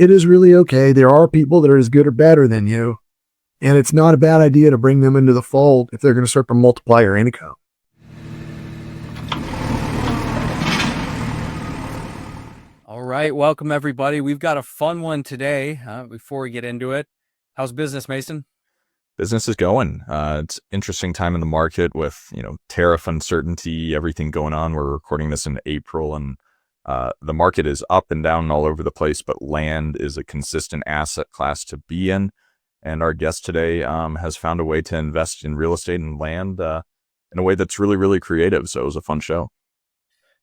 it is really okay. There are people that are as good or better than you, and it's not a bad idea to bring them into the fold if they're going to start to multiply your income. All right, welcome everybody. We've got a fun one today. Before we get into it, how's business, Mason? Business is going. It's an interesting time in the market with, tariff uncertainty, everything going on. We're recording this in April, and the market is up and down all over the place, but land is a consistent asset class to be in. And our guest today has found a way to invest in real estate and land in a way that's really, really creative. So it was a fun show.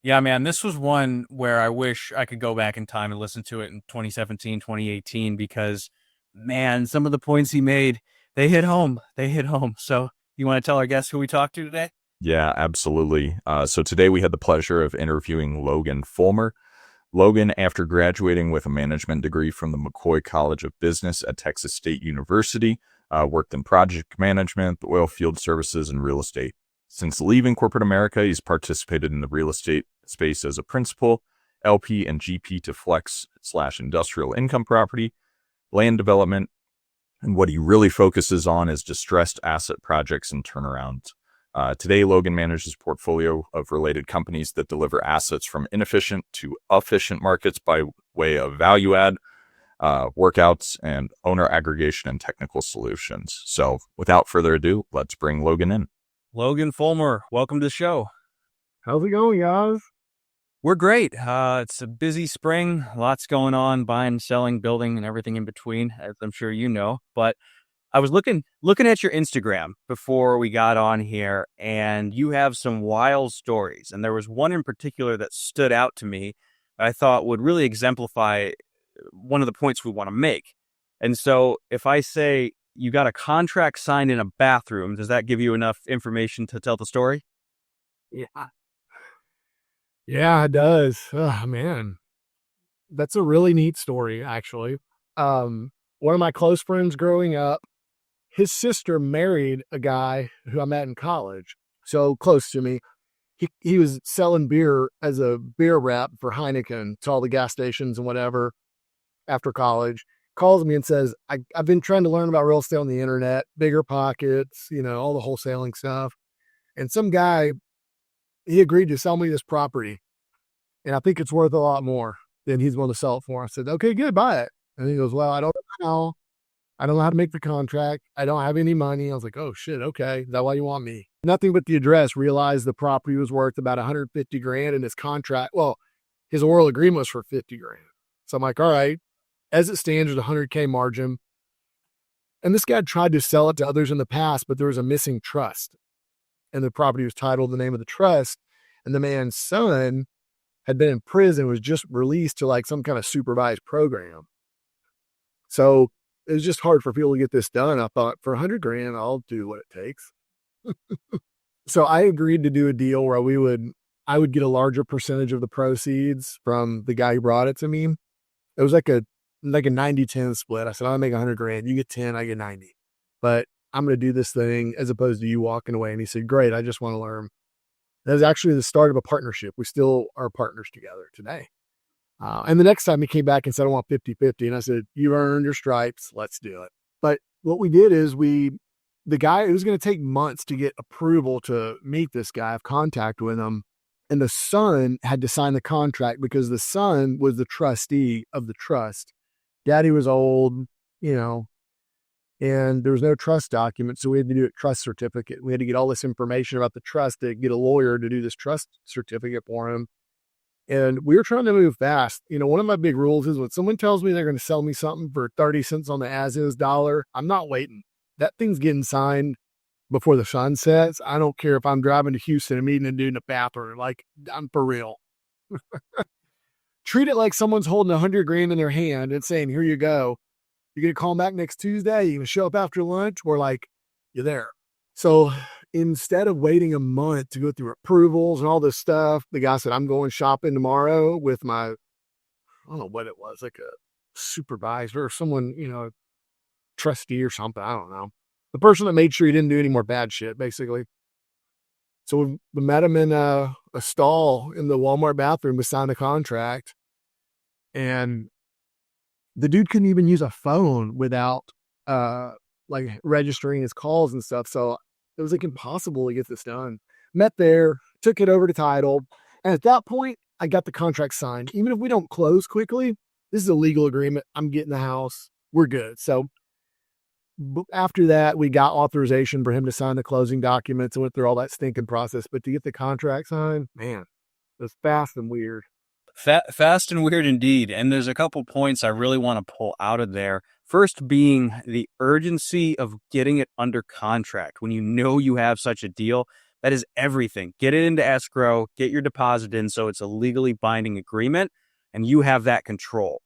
Yeah, man, this was one where I wish I could go back in time and listen to it in 2017, 2018, because, man, some of the points he made, they hit home. They hit home. So you want to tell our guests who we talked to today? Yeah, absolutely. So today we had the pleasure of interviewing Logan Fullmer. Logan, after graduating with a management degree from the McCoy College of Business at Texas State University, worked in project management, oil field services, and real estate. Since leaving corporate America, he's participated in the real estate space as a principal, LP, and GP to flex/industrial income property, land development, and what he really focuses on is distressed asset projects and turnarounds. Today, Logan manages a portfolio of related companies that deliver assets from inefficient to efficient markets by way of value add, workouts, and owner aggregation and technical solutions. So without further ado, let's bring Logan in. Logan Fullmer, welcome to the show. How's it going, guys? We're great. It's a busy spring, lots going on, buying, selling, building, and everything in between, as I'm sure you know. But I was looking at your Instagram before we got on here, and you have some wild stories. And there was one in particular that stood out to me that I thought would really exemplify one of the points we want to make. And so if I say you got a contract signed in a bathroom, does that give you enough information to tell the story? Yeah. Yeah, it does. Oh, man. That's a really neat story, actually. One of my close friends growing up, his sister married a guy who I met in college, so close to me. He was selling beer as a beer rep for Heineken to all the gas stations and whatever after college. Calls me and says, I've been trying to learn about real estate on the internet, bigger pockets, all the wholesaling stuff. And some guy, he agreed to sell me this property. And I think it's worth a lot more than he's willing to sell it for. I said, okay, good, buy it. And he goes, well, I don't know. I don't know how to make the contract. I don't have any money. I was like, oh shit, okay. Is that why you want me? Nothing but the address. Realized the property was worth about 150 grand in his contract. Well, his oral agreement was for 50 grand. So I'm like, all right, as it stands, there's a 100K margin. And this guy tried to sell it to others in the past, but there was a missing trust. And the property was titled the name of the trust. And the man's son had been in prison, was just released to like some kind of supervised program. So it was just hard for people to get this done. I thought, for 100 grand, I'll do what it takes. So I agreed to do a deal where I would get a larger percentage of the proceeds from the guy who brought it to me. It was like a 90-10 split. I said, I'll make 100 grand. You get 10, I get 90. But I'm going to do this thing as opposed to you walking away. And he said, great, I just want to learn. That was actually the start of a partnership. We still are partners together today. And the next time he came back and said, I want 50-50. And I said, you earned your stripes. Let's do it. But what we did is the guy, it was going to take months to get approval to meet this guy, have contact with him. And the son had to sign the contract because the son was the trustee of the trust. Daddy was old, and there was no trust document. So we had to do a trust certificate. We had to get all this information about the trust to get a lawyer to do this trust certificate for him. And we were trying to move fast. One of my big rules is when someone tells me they're going to sell me something for 30 cents on the as-is dollar, I'm not waiting. That thing's getting signed before the sun sets. I don't care if I'm driving to Houston and meeting a dude in a bathroom. Like, I'm for real. Treat it like someone's holding 100 grand in their hand and saying, here you go. You're going to call them back next Tuesday. You're going to show up after lunch, or like, you're there. So instead of waiting a month to go through approvals and all this stuff, the guy said, I'm going shopping tomorrow with my, I don't know what it was, like a supervisor or someone, trustee or something. I don't know. The person that made sure he didn't do any more bad shit, basically. So we met him in a stall in the Walmart bathroom. We signed a contract. And the dude couldn't even use a phone without like registering his calls and stuff. So it was like impossible to get this done. Met there, took it over to title. And at that point, I got the contract signed. Even if we don't close quickly, this is a legal agreement. I'm getting the house. We're good. So after that, we got authorization for him to sign the closing documents and went through all that stinking process. But to get the contract signed, man, it was fast and weird. Fast and weird indeed. And there's a couple points I really want to pull out of there. First being the urgency of getting it under contract. When you know you have such a deal, that is everything. Get it into escrow, get your deposit in so it's a legally binding agreement, and you have that control.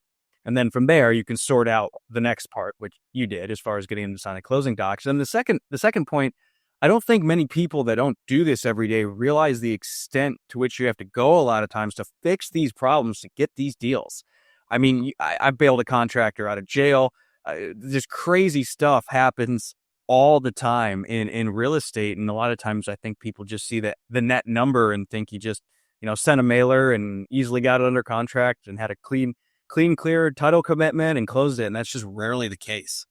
And then from there, you can sort out the next part, which you did as far as getting them to sign the closing docs. And the second point, I don't think many people that don't do this every day realize the extent to which you have to go a lot of times to fix these problems, to get these deals. I mean, I bailed a contractor out of jail. Just crazy stuff happens all the time in real estate. And a lot of times I think people just see the net number and think you just, sent a mailer and easily got it under contract and had a clean, clear title commitment and closed it. And that's just rarely the case.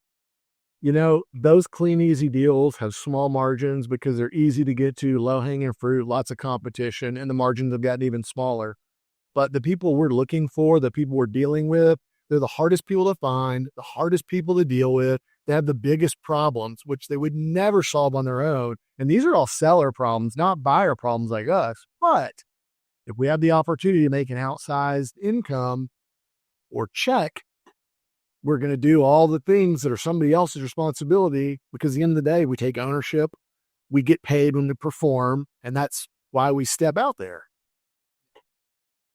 Those clean, easy deals have small margins because they're easy to get to, low-hanging fruit, lots of competition, and the margins have gotten even smaller. But the people we're looking for, the people we're dealing with, they're the hardest people to find, the hardest people to deal with. They have the biggest problems, which they would never solve on their own. And these are all seller problems, not buyer problems like us. But if we have the opportunity to make an outsized income or check, we're going to do all the things that are somebody else's responsibility, because at the end of the day, we take ownership, we get paid when we perform, and that's why we step out there.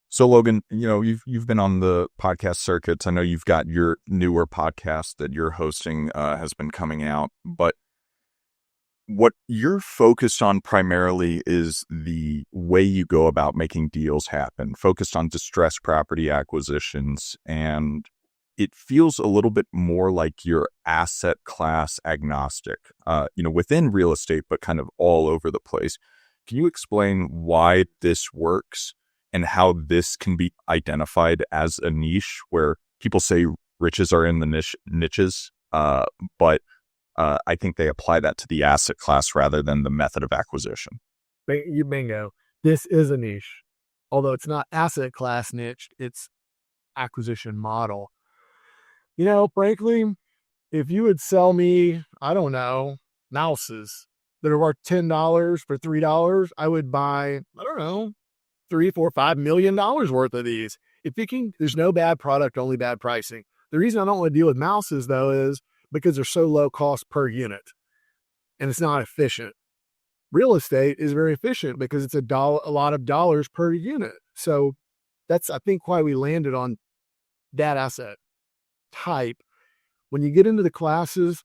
So Logan, you've been on the podcast circuits. I know you've got your newer podcast that you're hosting has been coming out, but what you're focused on primarily is the way you go about making deals happen, focused on distressed property acquisitions, and it feels a little bit more like you're asset class agnostic, within real estate, but kind of all over the place. Can you explain why this works and how this can be identified as a niche where people say riches are in the niches, but I think they apply that to the asset class rather than the method of acquisition? You bingo. This is a niche. Although it's not asset class niche, it's acquisition model. Frankly, if you would sell me, I don't know, mouses that are worth $10 for $3, I would buy, I don't know, $3, $4, $5 million worth of these. There's no bad product, only bad pricing. The reason I don't want to deal with mouses, though, is because they're so low cost per unit and it's not efficient. Real estate is very efficient because it's a lot of dollars per unit. So that's, I think, why we landed on that asset type. When you get into the classes,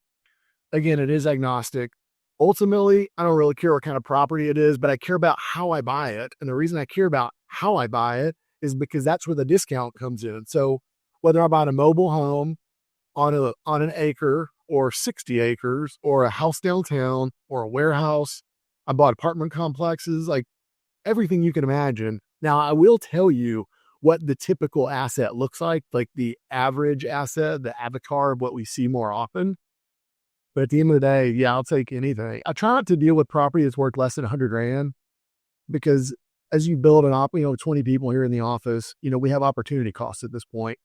again, it is agnostic. Ultimately, I don't really care what kind of property it is, but I care about how I buy it. And the reason I care about how I buy it is because that's where the discount comes in. So whether I buy a mobile home on an acre or 60 acres or a house downtown or a warehouse, I bought apartment complexes, like everything you can imagine. Now, I will tell you what the typical asset looks like the average asset, the avatar of what we see more often. But at the end of the day, yeah, I'll take anything. I try not to deal with property that's worth less than $100,000 because as you build 20 people here in the office, we have opportunity costs at this point.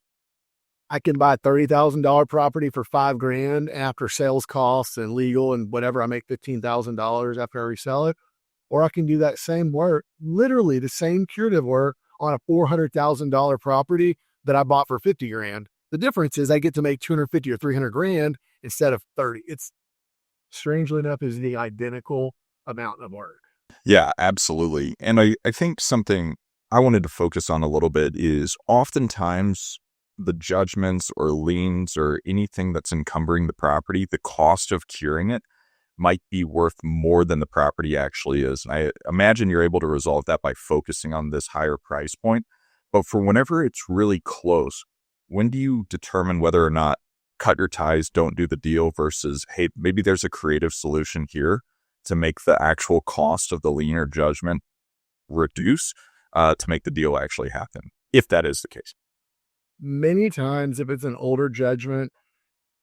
I can buy a $30,000 property for $5,000 after sales costs and legal and whatever. I make $15,000 after I resell it. Or I can do that same work, literally the same curative work, on a $400,000 property that I bought for $50,000. The difference is I get to make $250,000 or $300,000 instead of $30,000. It's, strangely enough, is the identical amount of work. Yeah, absolutely. And I think something I wanted to focus on a little bit is oftentimes the judgments or liens or anything that's encumbering the property, the cost of curing it might be worth more than the property actually is. And I imagine you're able to resolve that by focusing on this higher price point. But for whenever it's really close, when do you determine whether or not cut your ties, don't do the deal versus, hey, maybe there's a creative solution here to make the actual cost of the lien or judgment reduce to make the deal actually happen, if that is the case? Many times, if it's an older judgment,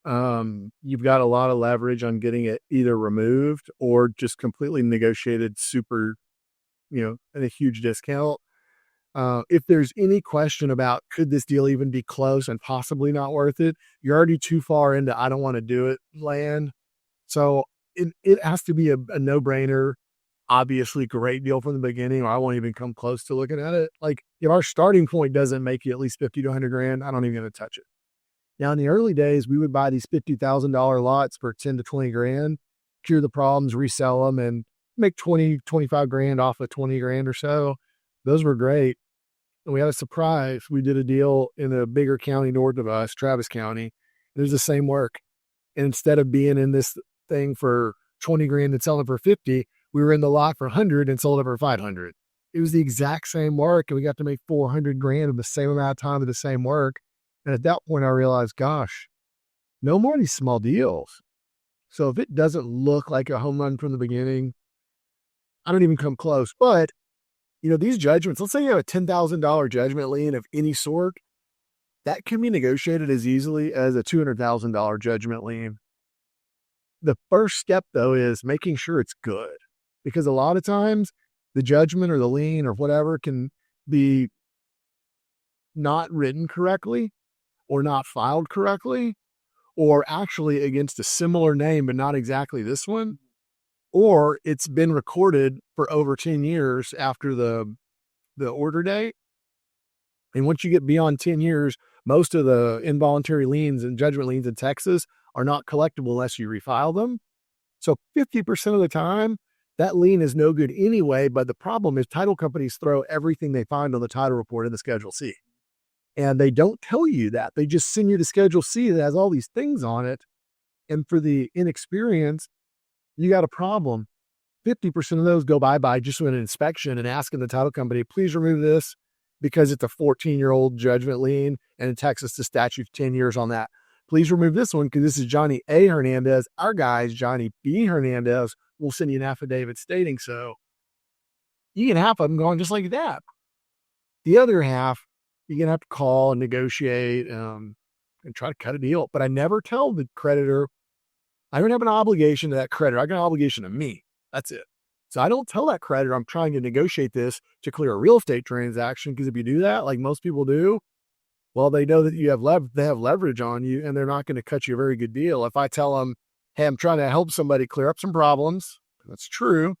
you've got a lot of leverage on getting it either removed or just completely negotiated super, at a huge discount. If there's any question about could this deal even be close and possibly not worth it, you're already too far into I don't want to do it land. So it has to be a no-brainer, obviously great deal from the beginning, or I won't even come close to looking at it. Like if our starting point doesn't make you at least 50 to 100 grand, I don't even going to touch it. Now in the early days, we would buy these $50,000 lots for 10 to 20 grand, cure the problems, resell them, and make 20, 25 grand off of 20 grand or so. Those were great. And we had a surprise. We did a deal in a bigger county north of us, Travis County. It was the same work. And instead of being in this thing for 20 grand and selling for 50, we were in the lot for 100 and sold it for 500. It was the exact same work. And we got to make 400 grand in the same amount of time of the same work. And at that point, I realized, gosh, no more of these small deals. So if it doesn't look like a home run from the beginning, I don't even come close. But, these judgments, let's say you have a $10,000 judgment lien of any sort, that can be negotiated as easily as a $200,000 judgment lien. The first step, though, is making sure it's good. Because a lot of times, the judgment or the lien or whatever can be not written correctly or not filed correctly, or actually against a similar name, but not exactly this one, or it's been recorded for over 10 years after the order date. And once you get beyond 10 years, most of the involuntary liens and judgment liens in Texas are not collectible unless you refile them. So 50% of the time, that lien is no good anyway, but the problem is title companies throw everything they find on the title report in the Schedule C. And they don't tell you that. They just send you the Schedule C that has all these things on it. And for the inexperienced, you got a problem. 50% of those go bye-bye just with an inspection and asking the title company, please remove this because it's a 14-year-old judgment lien. And in Texas, the statute's 10 years on that. Please remove this one because this is Johnny A. Hernandez. Our guy's Johnny B. Hernandez. We'll send you an affidavit stating so. You get half of them going just like that. The other half, you're going to have to call and negotiate and try to cut a deal. But I never tell the creditor, I don't have an obligation to that creditor. I got an obligation to me. That's it. So I don't tell that creditor I'm trying to negotiate this to clear a real estate transaction, because if you do that, like most people do, well, they know that you have they have leverage on you, and they're not going to cut you a very good deal. If I tell them, hey, I'm trying to help somebody clear up some problems, that's true,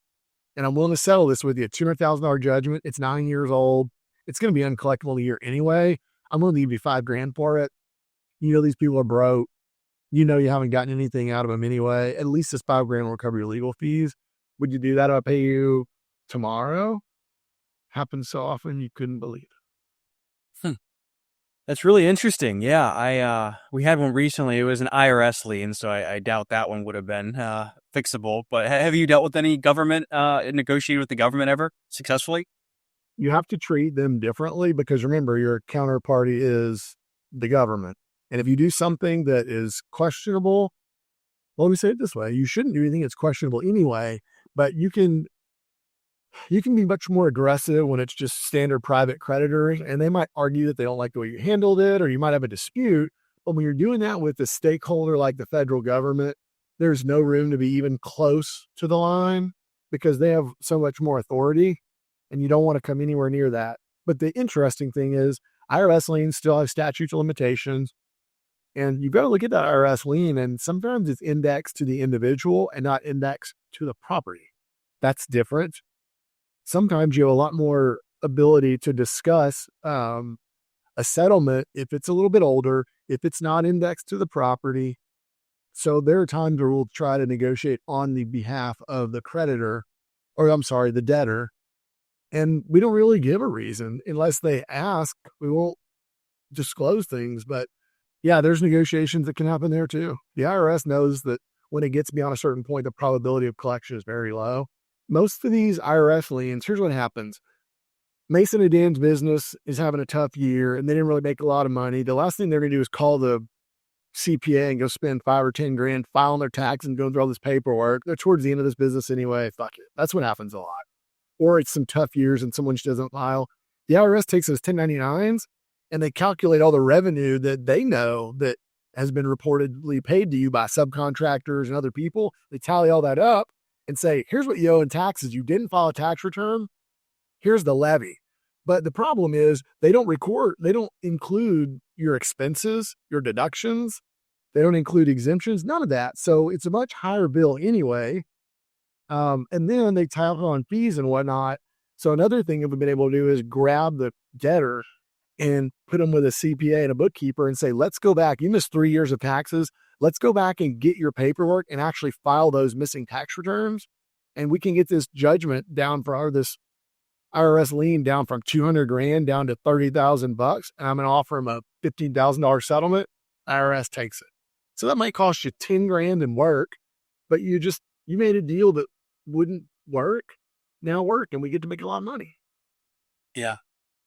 and I'm willing to settle this with you, $200,000 judgment, it's 9 years old, it's going to be uncollectible a year anyway, I'm willing to give you $5,000 for it. These people are broke. You haven't gotten anything out of them anyway. At least this $5,000 will cover your legal fees. Would you do that if I pay you tomorrow? Happens so often you couldn't believe it. That's really interesting. Yeah, we had one recently. It was an IRS lien, so I doubt that one would have been fixable. But have you dealt with any government, negotiated with the government ever successfully? You have to treat them differently because remember, your counterparty is the government. And if you do something that is questionable, well, let me say it this way. You shouldn't do anything that's questionable anyway, but you can be much more aggressive when it's just standard private creditors, and they might argue that they don't like the way you handled it, or you might have a dispute. But when you're doing that with a stakeholder like the federal government, there's no room to be even close to the line because they have so much more authority, and you don't want to come anywhere near that. But the interesting thing is IRS liens still have statute of limitations, and you've got to look at that IRS lien, and sometimes it's indexed to the individual and not indexed to the property. That's different. Sometimes you have a lot more ability to discuss a settlement if it's a little bit older, if it's not indexed to the property. So there are times where we'll try to negotiate on the behalf of the creditor, or I'm sorry, the debtor. And we don't really give a reason unless they ask. We won't disclose things, but yeah, there's negotiations that can happen there too. The IRS knows that when it gets beyond a certain point, the probability of collection is very low. Most of these IRS liens, here's what happens. Mason and Dan's business is having a tough year and they didn't really make a lot of money. The last thing they're going to do is call the CPA and go spend $5 or $10,000 filing their tax and going through all this paperwork. They're towards the end of this business anyway. Fuck it. That's what happens a lot. Or it's some tough years and someone just doesn't file. The IRS takes those 1099s and they calculate all the revenue that they know that has been reportedly paid to you by subcontractors and other people. They tally all that up and say, here's what you owe in taxes. You didn't file a tax return. Here's the levy. But the problem is they don't include your expenses, your deductions. They don't include exemptions, none of that. So it's a much higher bill anyway. And then they tack on fees and whatnot. So another thing that we've been able to do is grab the debtor and put them with a CPA and a bookkeeper and say, let's go back. You missed 3 years of taxes. Let's go back and get your paperwork and actually file those missing tax returns. And we can get this judgment down for this IRS lien down from $200,000 down to $30,000. And I'm going to offer them a $15,000 settlement. IRS takes it. So that might cost you $10,000 in work, but you made a deal that wouldn't work, now work, and we get to make a lot of money. Yeah.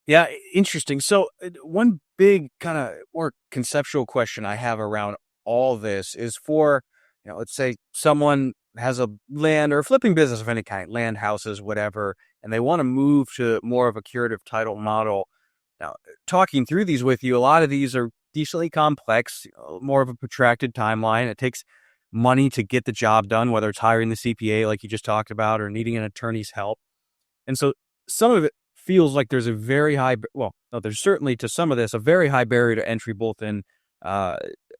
Yeah. Interesting. So one big kind of more conceptual question I have around all this is for, let's say someone has a land or a flipping business of any kind, land, houses, whatever, and they want to move to more of a curative title model. Now, talking through these with you, a lot of these are decently complex, more of a protracted timeline. It takes money to get the job done, whether it's hiring the CPA like you just talked about or needing an attorney's help. And so some of it feels like there's a very high, there's certainly to some of this, a very high barrier to entry, both in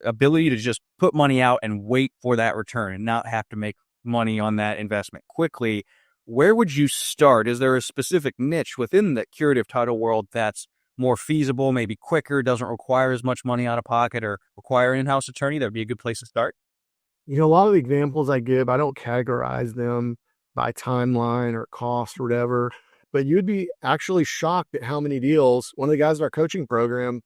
ability to just put money out and wait for that return and not have to make money on that investment quickly. Where would you start? Is there a specific niche within the curative title world that's more feasible, maybe quicker, doesn't require as much money out of pocket or require an in-house attorney? That'd be a good place to start. A lot of the examples I give, I don't categorize them by timeline or cost or whatever, but you'd be actually shocked at how many deals, one of the guys in our coaching program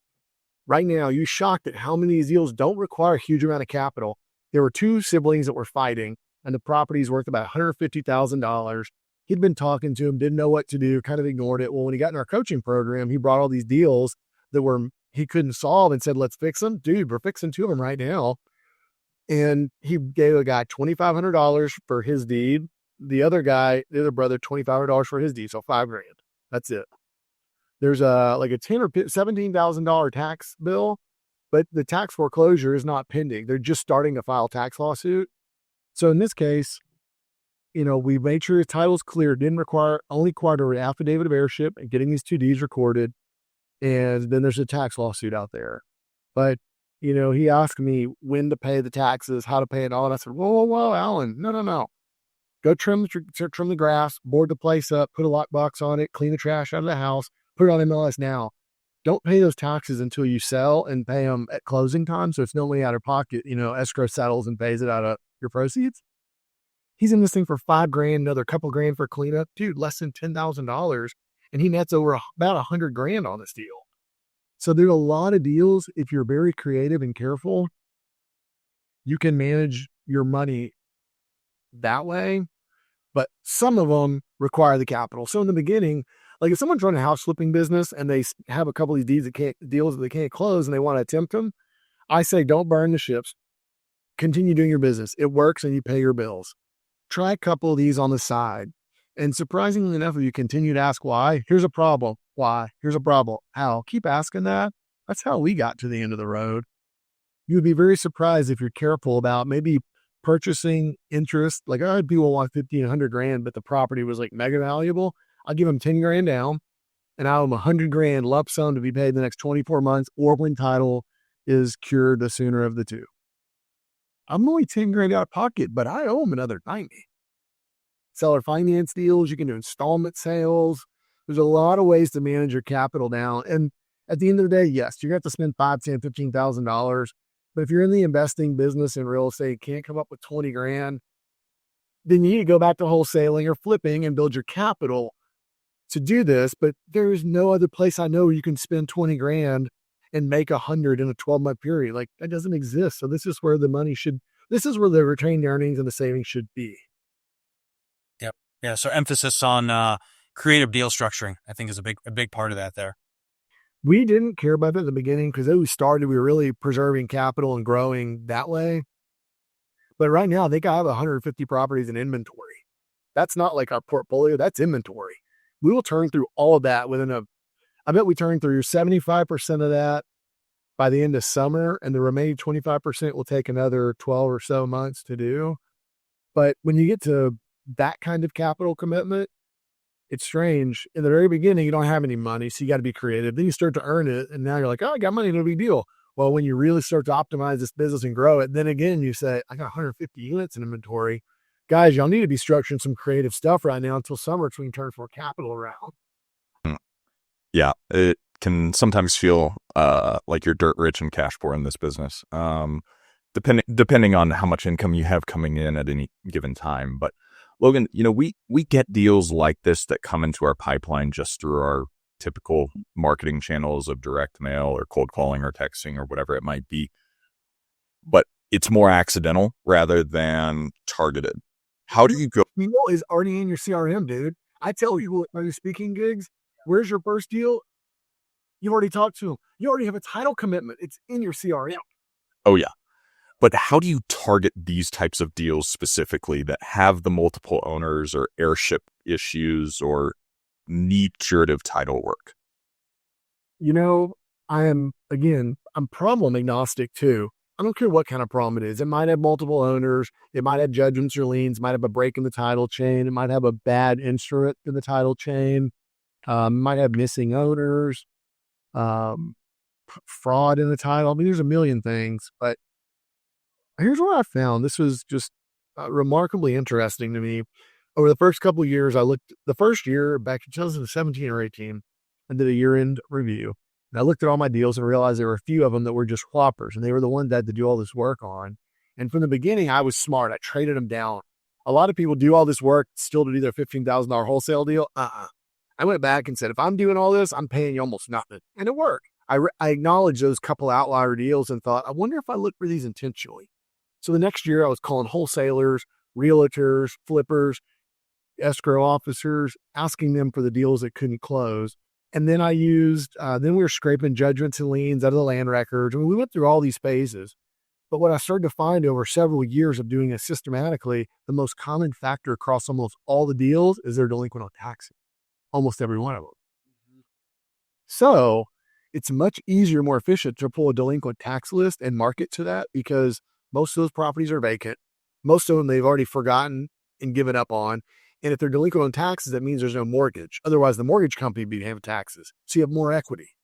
right now, you're shocked at how many of these deals don't require a huge amount of capital. There were two siblings that were fighting and the property's worth about $150,000. He'd been talking to him, didn't know what to do, kind of ignored it. Well, when he got in our coaching program, he brought all these deals that he couldn't solve and said, let's fix them. Dude, we're fixing two of them right now. And he gave a guy $2,500 for his deed. The other brother, $2,500 for his deed. So $5,000. That's it. There's like a $10,000 or $17,000 tax bill, but the tax foreclosure is not pending. They're just starting to file tax lawsuit. So in this case, we made sure his title's clear, only required an affidavit of heirship and getting these two deeds recorded. And then there's a tax lawsuit out there. But, he asked me when to pay the taxes, how to pay it all. And I said, whoa, Alan, no. Go trim the grass, board the place up, put a lockbox on it, clean the trash out of the house, put it on MLS now. Don't pay those taxes until you sell and pay them at closing time. So it's no money out of pocket. Escrow settles and pays it out of your proceeds. He's in this thing for $5,000, another couple grand for cleanup. Dude, less than $10,000. And he nets over about $100,000 on this deal. So there's a lot of deals. If you're very creative and careful, you can manage your money that way. But some of them require the capital. So in the beginning, like if someone's running a house flipping business and they have a couple of these deals that they can't close and they want to attempt them, I say don't burn the ships. Continue doing your business. It works and you pay your bills. Try a couple of these on the side. And surprisingly enough, if you continue to ask why, here's a problem. Why? Here's a problem. How? Keep asking that. That's how we got to the end of the road. You would be very surprised if you're careful about maybe purchasing interest. Like I had people want $1,500, but the property was like mega valuable. I'll give them $10,000 down and I'll owe them $100,000 lump sum to be paid the next 24 months or when title is cured, the sooner of the two. I'm only $10,000 out of pocket, but I owe them another $90,000. Seller finance deals, you can do installment sales. There's a lot of ways to manage your capital down. And at the end of the day, yes, you're going to have to spend $5,000, $10,000, $15,000. But if you're in the investing business in real estate, can't come up with $20,000, then you need to go back to wholesaling or flipping and build your capital to do this. But there is no other place I know where you can spend $20,000 and make $100,000 in a 12-month period. Like that doesn't exist. So this is where the retained earnings and the savings should be. Yep. Yeah. So emphasis on creative deal structuring, I think, is a big part of that there. We didn't care about it at the beginning because we were really preserving capital and growing that way. But right now they got 150 properties in inventory. That's not like our portfolio. That's inventory. We will turn through all of that within I bet we turn through 75% of that by the end of summer, and the remaining 25% will take another 12 or so months to do. But when you get to that kind of capital commitment, it's strange. In the very beginning, you don't have any money, so you got to be creative. Then you start to earn it, and now you're like, oh, I got money, no big deal. Well, when you really start to optimize this business and grow it, then again, you say, I got 150 units in inventory. Guys, y'all need to be structuring some creative stuff right now until summer so we can turn more capital around. Yeah, it can sometimes feel like you're dirt rich and cash poor in this business, depending on how much income you have coming in at any given time. But Logan, we get deals like this that come into our pipeline just through our typical marketing channels of direct mail or cold calling or texting or whatever it might be. But it's more accidental rather than targeted. How do you go? People is already in your CRM, dude. I tell you, are you speaking gigs? Where's your first deal? You already talked to them. You already have a title commitment. It's in your CRM. Oh, yeah. But how do you target these types of deals specifically that have the multiple owners or heirship issues or need curative title work? I'm problem agnostic too. I don't care what kind of problem it is. It might have multiple owners. It might have judgments or liens. It might have a break in the title chain. It might have a bad instrument in the title chain. Might have missing owners, fraud in the title. I mean, there's a million things, but here's what I found. This was just remarkably interesting to me. Over the first couple of years, the first year back in 2017 or 18, I did a year-end review. And I looked at all my deals and realized there were a few of them that were just whoppers, and they were the ones that I had to do all this work on. And from the beginning, I was smart. I traded them down. A lot of people do all this work still to do their $15,000 wholesale deal. I went back and said, if I'm doing all this, I'm paying you almost nothing. And it worked. I acknowledged those couple outlier deals and thought, I wonder if I look for these intentionally. So the next year I was calling wholesalers, realtors, flippers, escrow officers, asking them for the deals that couldn't close. And then then we were scraping judgments and liens out of the land records. I mean, we went through all these phases. But what I started to find over several years of doing it systematically, the most common factor across almost all the deals is they're delinquent on taxes. Almost every one of them. So it's much easier, more efficient to pull a delinquent tax list and market to that because most of those properties are vacant. Most of them they've already forgotten and given up on. And if they're delinquent on taxes, that means there's no mortgage. Otherwise, the mortgage company would be having taxes. So you have more equity.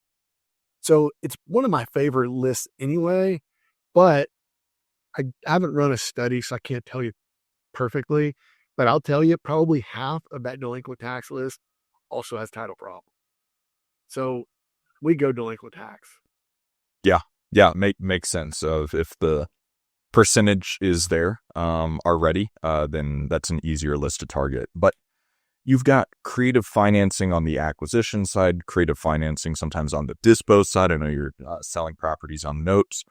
So it's one of my favorite lists anyway, but I haven't run a study, so I can't tell you perfectly. But I'll tell you, probably half of that delinquent tax list also has title problem. So we go delinquent tax. Yeah, makes sense. Of if the percentage is there already, then that's an easier list to target. But you've got creative financing on the acquisition side, creative financing sometimes on the dispo side. I know you're selling properties on notes.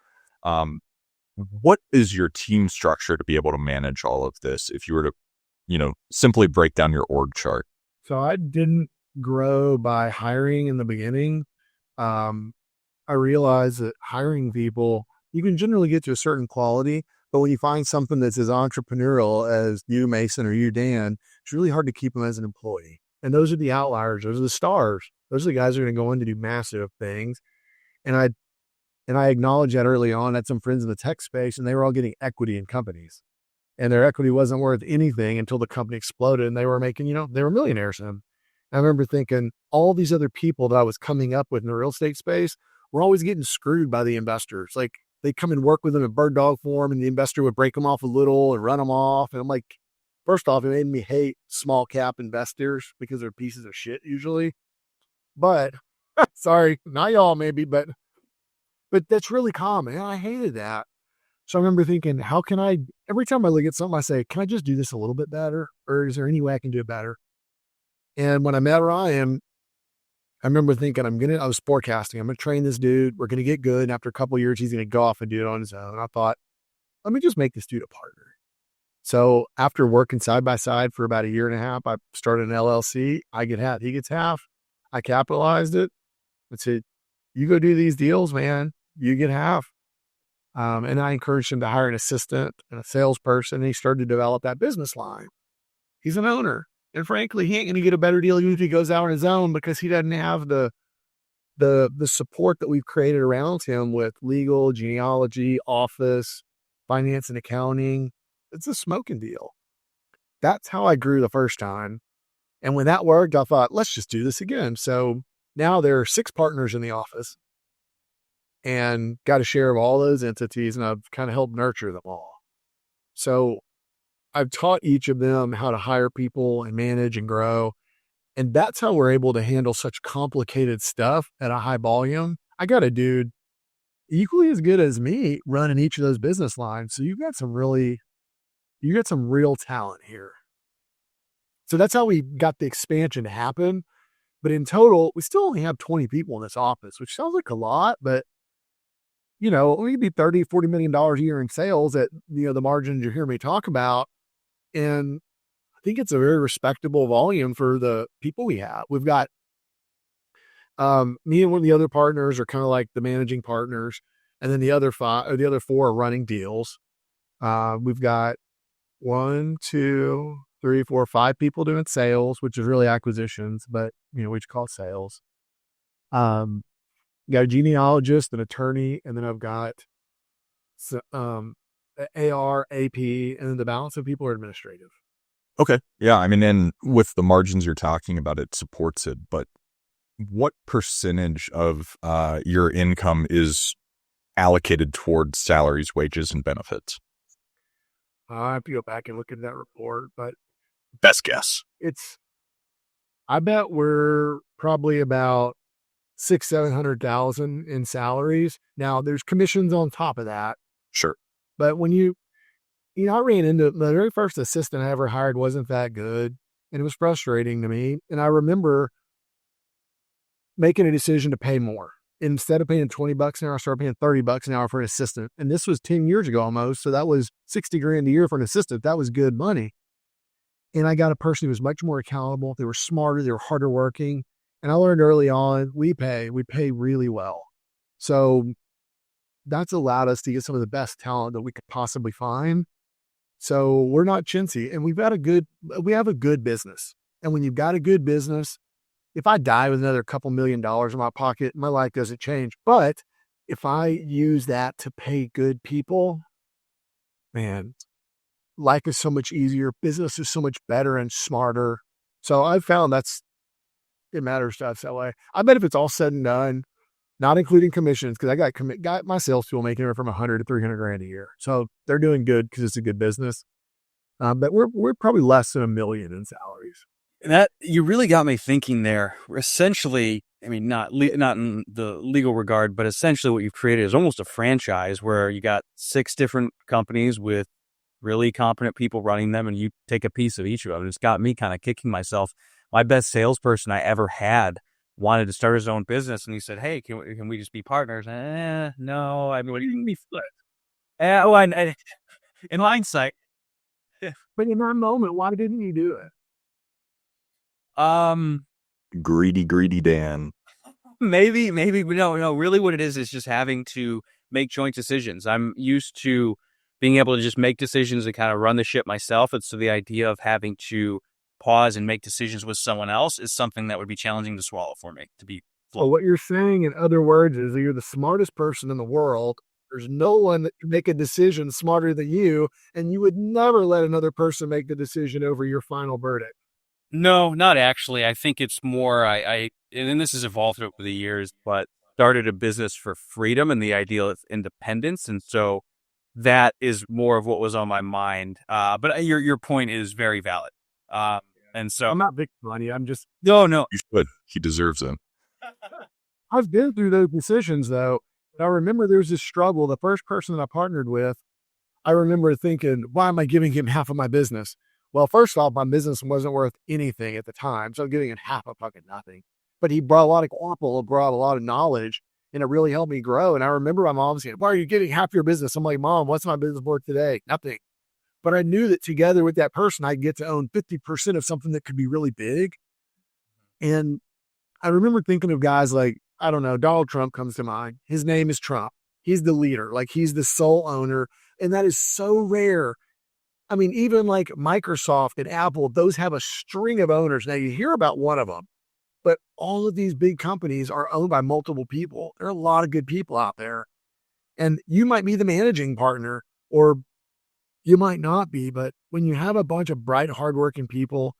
What is your team structure to be able to manage all of this if you were to, simply break down your org chart? So I didn't grow by hiring in the beginning. I realized that hiring people, you can generally get to a certain quality, but when you find something that's as entrepreneurial as you, Mason, or you, Dan, it's really hard to keep them as an employee. And those are the outliers. Those are the stars. Those are the guys who are going to go in to do massive things. And I acknowledged that early on. I had some friends in the tech space, and they were all getting equity in companies. And their equity wasn't worth anything until the company exploded, and they were making, they were millionaires. And I remember thinking all these other people that I was coming up with in the real estate space were always getting screwed by the investors. Like, they'd come and work with them in bird dog form, and the investor would break them off a little and run them off. And I'm like, first off, it made me hate small cap investors because they're pieces of shit usually. But sorry, not y'all maybe, but that's really common. And I hated that. So I remember thinking, every time I look at something, I say, can I just do this a little bit better? Or is there any way I can do it better? And when I met Ryan, I remember thinking, I was forecasting, I'm going to train this dude. We're going to get good. And after a couple of years, he's going to go off and do it on his own. And I thought, let me just make this dude a partner. So after working side by side for about a year and a half, I started an LLC. I get half, he gets half. I capitalized it. I said, you go do these deals, man. You get half. And I encouraged him to hire an assistant and a salesperson. And he started to develop that business line. He's an owner. And frankly, he ain't going to get a better deal even if he goes out on his own because he doesn't have the the support that we've created around him with legal, genealogy, office, finance and accounting, it's a smoking deal. That's how I grew the first time. And when that worked, I thought, let's just do this again. So now there are 6 partners in the office and got a share of all those entities, and I've kind of helped nurture them all. So I've taught each of them how to hire people and manage and grow. And that's how we're able to handle such complicated stuff at a high volume. I got a dude equally as good as me running each of those business lines. So you got some real talent here. So that's how we got the expansion to happen. But in total, we still only have 20 people in this office, which sounds like a lot, but we could be $30, $40 million a year in sales at, the margins you hear me talk about. And I think it's a very respectable volume for the people we have. We've got me and one of the other partners are kind of like the managing partners, and then the other 4 are running deals. We've got 1, 2, 3, 4, 5 people doing sales, which is really acquisitions, but we just call it sales. Got a genealogist, an attorney, and then I've got AR, AP, and then the balance of people are administrative. Okay. Yeah. I mean, and with the margins you're talking about, it supports it. But what percentage of your income is allocated towards salaries, wages, and benefits? I have to go back and look at that report, but Best guess. I bet we're probably about 600,000-700,000 in salaries. Now there's commissions on top of that. Sure. But when I ran into the very first assistant I ever hired wasn't that good, and it was frustrating to me. And I remember making a decision to pay more. Instead of paying $20 an hour, I started paying $30 an hour for an assistant. And this was 10 years ago almost. So that was $60,000 a year for an assistant. That was good money. And I got a person who was much more accountable. They were smarter. They were harder working. And I learned early on, we pay really well. So that's allowed us to get some of the best talent that we could possibly find. So we're not chintzy, and we have a good business. And when you've got a good business, if I die with another couple $1 million in my pocket, my life doesn't change. But if I use that to pay good people, man, life is so much easier. Business is so much better and smarter. So I've found it matters to us that way. I bet if it's all said and done, not including commissions, because I got my salespeople making anywhere from $100,000 to $300,000 a year. So they're doing good because it's a good business. But we're probably less than $1 million in salaries. That you really got me thinking there. Essentially, I mean, not in the legal regard, but essentially what you've created is almost a franchise where you got 6 different companies with really competent people running them, and you take a piece of each of them. It's got me kind of kicking myself. My best salesperson I ever had wanted to start his own business, and he said, "Hey, can we just be partners?" No. I mean, what do you mean be split? In hindsight, but in that moment, why didn't you do it? Greedy Dan. Maybe no. Really, what it is just having to make joint decisions. I'm used to being able to just make decisions and kind of run the ship myself, and so the idea of having to pause and make decisions with someone else is something that would be challenging to swallow for me. Well, what you're saying, in other words, is that you're the smartest person in the world. There's no one that can make a decision smarter than you, and you would never let another person make the decision over your final verdict. No, not actually. I think it's more, and then this has evolved over the years, but started a business for freedom and the ideal of independence. And so that is more of what was on my mind. But your point is very valid. And so I'm not big money. I'm just, no. You should. He deserves it. I've been through those decisions though. I remember there was this struggle. The first person that I partnered with, I remember thinking, why am I giving him half of my business? Well, first off, my business wasn't worth anything at the time, so I'm giving him half of fucking nothing. But he brought a lot of capital, brought a lot of knowledge, and it really helped me grow. And I remember my mom saying, why are you giving half your business? I'm like, Mom, what's my business worth today? Nothing. But I knew that together with that person, I'd get to own 50% of something that could be really big. And I remember thinking of guys like, I don't know, Donald Trump comes to mind. His name is Trump. He's the leader, like he's the sole owner. And that is so rare. I mean, even like Microsoft and Apple, those have a string of owners. Now you hear about one of them, But all of these big companies are owned by multiple people. There are a lot of good people out there. And you might be the managing partner, or you might not be. But when you have a bunch of bright, hardworking people,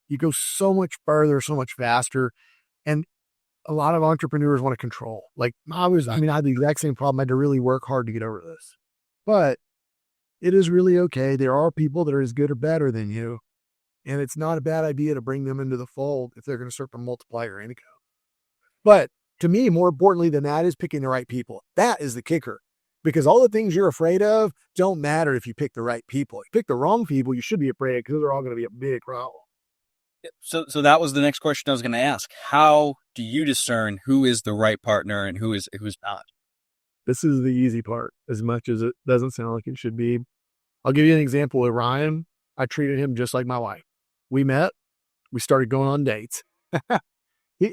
you go so much further, so much faster. And a lot of entrepreneurs want to control. Like I had the exact same problem. I had to really work hard to get over this. But it is really okay. There are people that are as good or better than you. And it's not a bad idea to bring them into the fold if they're going to start to multiply your income. But to me, more importantly than that is picking the right people. That is the kicker. Because all the things you're afraid of don't matter if you pick the right people. If you pick the wrong people, you should be afraid because they're all going to be a big problem. So that was the next question I was going to ask. How do you discern who is the right partner and who's not? This is the easy part, as much as it doesn't sound like it should be. I'll give you an example with Ryan. I treated him just like my wife. We met. We started going on dates.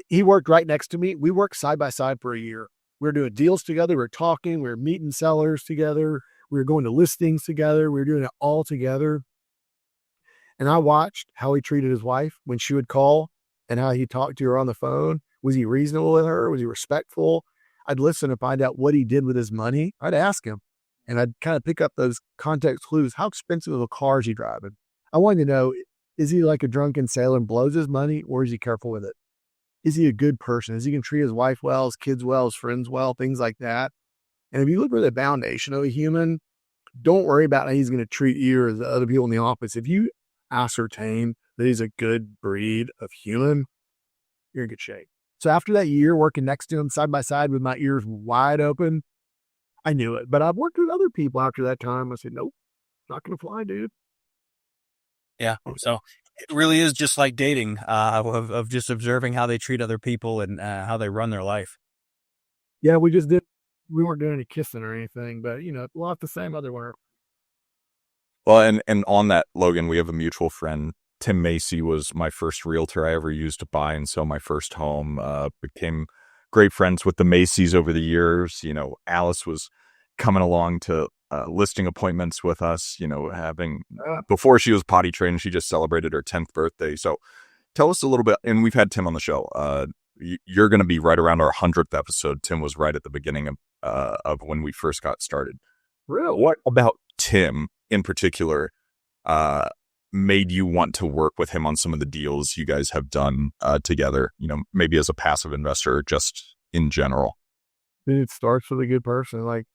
He worked right next to me. We worked side by side for a year. We were doing deals together. We were talking. We were meeting sellers together. We were going to listings together. We were doing it all together. And I watched how he treated his wife when she would call and how he talked to her on the phone. Was he reasonable with her? Was he respectful? I'd listen to find out what he did with his money. I'd ask him, and I'd kind of pick up those context clues. How expensive of a car is he driving? I wanted to know, is he like a drunken sailor and blows his money, or is he careful with it? Is he a good person? Is he going to treat his wife well, his kids well, his friends well, things like that? And if you look for the foundation of a human, don't worry about how he's going to treat you or the other people in the office. If you ascertain that he's a good breed of human, you're in good shape. So after that year working next to him side by side with my ears wide open, I knew it. But I've worked with other people after that time. I said, nope, not going to fly, dude. Yeah. So it really is just like dating, of just observing how they treat other people and how they run their life. Yeah, we weren't doing any kissing or anything, but a lot the same other work. Well, and on that, Logan, we have a mutual friend. Tim Macy was my first realtor I ever used to buy and sell my first home. Became great friends with the Macys over the years. Alice was coming along to listing appointments with us, having before she was potty trained. She just celebrated her 10th birthday. So tell us a little bit, and we've had Tim on the show. You're going to be right around our 100th episode. Tim was right at the beginning of when we first got started. Really? What about Tim in particular made you want to work with him on some of the deals you guys have done together, maybe as a passive investor or just in general? It starts with a good person. Like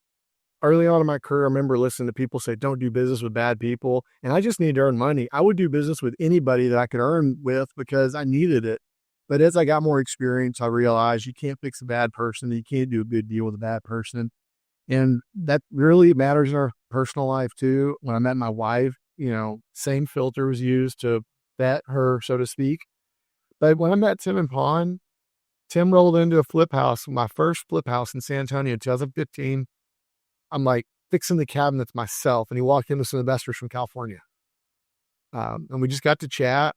early on in my career, I remember listening to people say, don't do business with bad people. And I just needed to earn money. I would do business with anybody that I could earn with because I needed it. But as I got more experience, I realized you can't fix a bad person. You can't do a good deal with a bad person. And that really matters in our personal life too. When I met my wife, same filter was used to vet her, so to speak. But when I met Tim in Pawn, Tim rolled into a flip house, my first flip house in San Antonio in 2015. I'm like fixing the cabinets myself. And he walked in with some investors from California. And we just got to chat.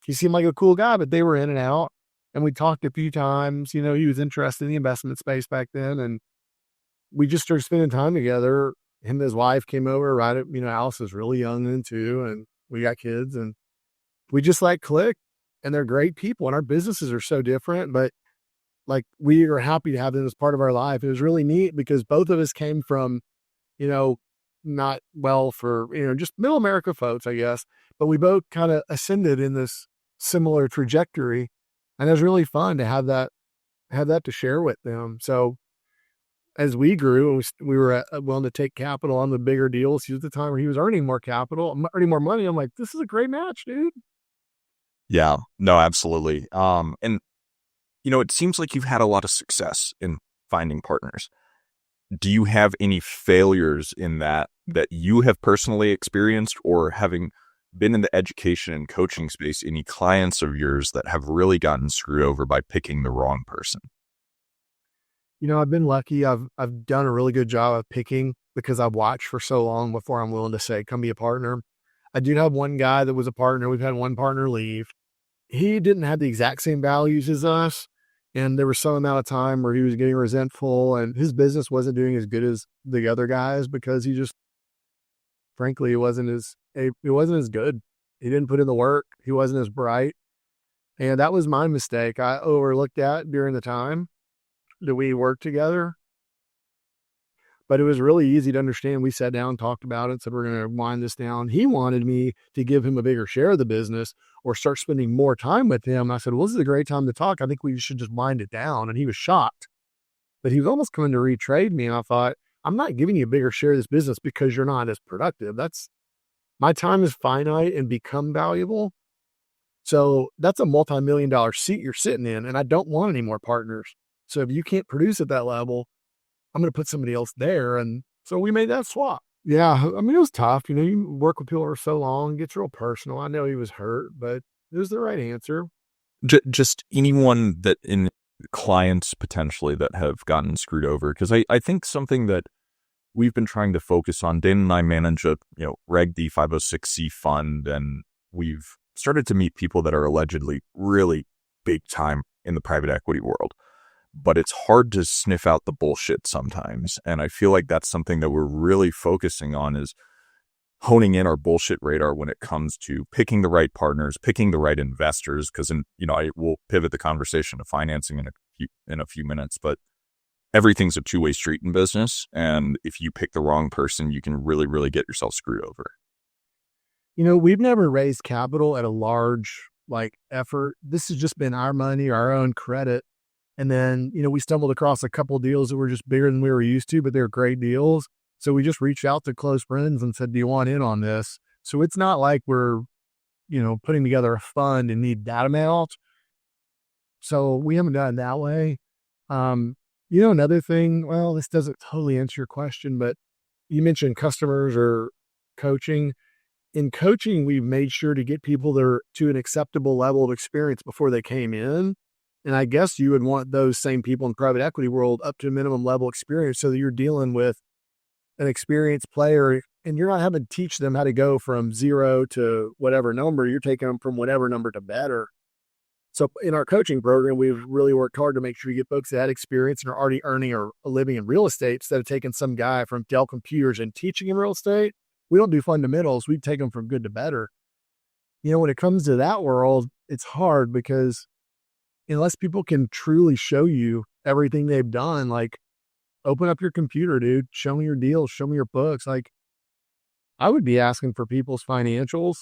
He seemed like a cool guy, but they were in and out. And we talked a few times. He was interested in the investment space back then. And we just started spending time together. Him and his wife came over, right? Alice was really young then too. And we got kids and we just clicked, and they're great people. And our businesses are so different, but we are happy to have them as part of our life. It was really neat because both of us came from, not well for, just middle America folks, I guess, but we both kind of ascended in this similar trajectory. And it was really fun to have that to share with them. So as we grew and we were willing to take capital on the bigger deals, he was at the time where he was earning more capital, earning more money. I'm like, this is a great match, dude. Yeah, no, absolutely. And it seems like you've had a lot of success in finding partners. Do you have any failures in that you have personally experienced, or having been in the education and coaching space, any clients of yours that have really gotten screwed over by picking the wrong person? I've been lucky. I've done a really good job of picking because I've watched for so long before I'm willing to say, come be a partner. I do have one guy that was a partner. We've had one partner leave. He didn't have the exact same values as us. And there was some amount of time where he was getting resentful and his business wasn't doing as good as the other guys because he just, frankly, it wasn't as good. He didn't put in the work. He wasn't as bright. And that was my mistake. I overlooked that during the time that we worked together. But it was really easy to understand. We sat down, talked about it, said we're going to wind this down. He wanted me to give him a bigger share of the business or start spending more time with him. I said, well, this is a great time to talk. I think we should just wind it down. And he was shocked. But he was almost coming to retrade me. And I thought, I'm not giving you a bigger share of this business because you're not as productive. My time is finite and become valuable. So that's a multi-million-dollar seat you're sitting in. And I don't want any more partners. So if you can't produce at that level, I'm going to put somebody else there. And so we made that swap. Yeah. I mean, it was tough. You work with people for so long, it gets real personal. I know he was hurt, but it was the right answer. Just anyone that in clients potentially that have gotten screwed over. Because I think something that we've been trying to focus on, Dan and I manage a Reg D 506C fund, and we've started to meet people that are allegedly really big time in the private equity world. But it's hard to sniff out the bullshit sometimes. And I feel like that's something that we're really focusing on, is honing in our bullshit radar when it comes to picking the right partners, picking the right investors. Because I will pivot the conversation to financing in a few minutes, but everything's a two-way street in business. And if you pick the wrong person, you can really, really get yourself screwed over. We've never raised capital at a large effort. This has just been our money, our own credit. And then, we stumbled across a couple deals that were just bigger than we were used to, but they're great deals. So we just reached out to close friends and said, do you want in on this? So it's not like we're, putting together a fund and need that amount. So we haven't done it that way. Another thing, well, this doesn't totally answer your question, but you mentioned customers or coaching. In coaching, we've made sure to get people there to an acceptable level of experience before they came in. And I guess you would want those same people in the private equity world up to a minimum level experience so that you're dealing with an experienced player and you're not having to teach them how to go from 0 to whatever number. You're taking them from whatever number to better. So in our coaching program, we've really worked hard to make sure you get folks that had experience and are already earning a living in real estate instead of taking some guy from Dell Computers and teaching in real estate. We don't do fundamentals. We take them from good to better. When it comes to that world, it's hard because unless people can truly show you everything they've done, open up your computer, dude, show me your deals, show me your books. I would be asking for people's financials,